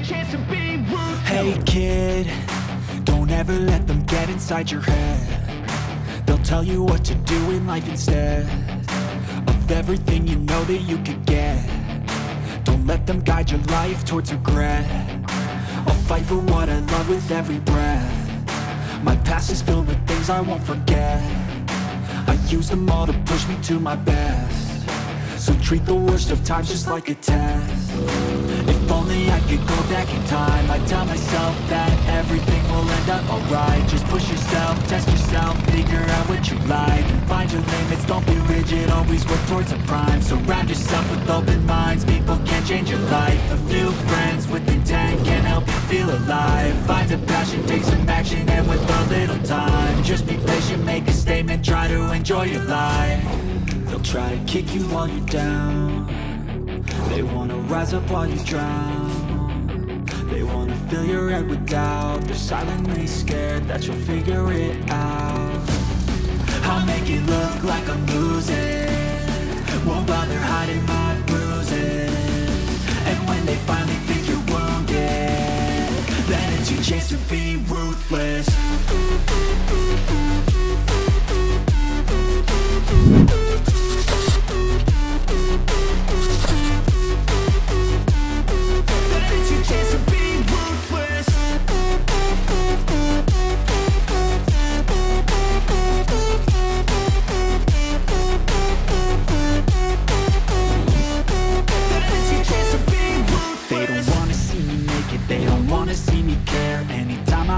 chance to be ruthless. Hey kid, don't ever let them get inside your head. They'll tell you what to do in life instead of everything you know that you could get. Don't let them guide your life towards regret. I'll fight for what I love with every breath. My past is filled with things I won't forget. I use them all to push me to my best. So treat the worst of times just like a test. If only I could go back in time, I'd tell myself that everything will end up alright. Just push yourself, test yourself, figure out what you like, and find your limits, don't be rigid, always work towards a prime. Surround yourself with open minds, people can change your life. A few friends with intent can help you feel alive. Find a passion, take some action, and with a little time, just be patient, make a statement, try to enjoy your life. They'll try to kick you while you're down. They wanna rise up while you drown. They wanna fill your head with doubt. They're silently scared that you'll figure it out. I'll make it look like I'm losing, won't bother hiding my bruises. And when they finally think you're wounded, then it's your chance to be ruthless.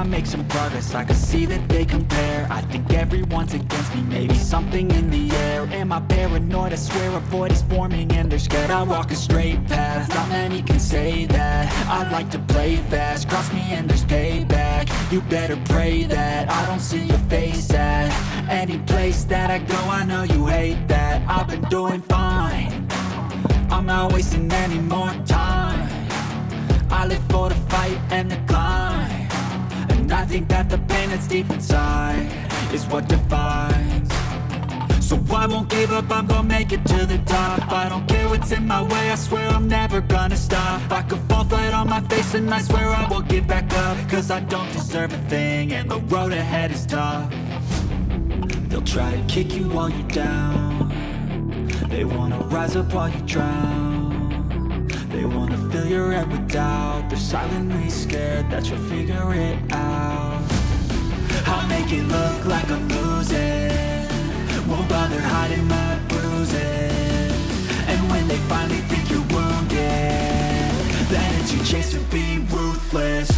Make some progress, I can see that they compare. I think everyone's against me, maybe something in the air. Am I paranoid? I swear a void is forming and they're scared I walk a straight path. Not many can say that. I like to play fast, cross me and there's payback. You better pray that I don't see your face at any place that I go. I know you hate that. I've been doing fine, I'm not wasting any more time. I live for the fight and the climb. I think that the pain that's deep inside is what defines. So I won't give up, I'm gonna make it to the top. I don't care what's in my way, I swear I'm never gonna stop. I could fall flat on my face and I swear I will get back up. Cause I don't deserve a thing and the road ahead is tough. They'll try to kick you while you're down. They wanna rise up while you drown. They wanna fill your head with doubt. They're silently scared that you'll figure it out. I'll make it look like I'm losing, won't bother hiding my bruises. And when they finally think you're wounded, then it's your chance to be ruthless.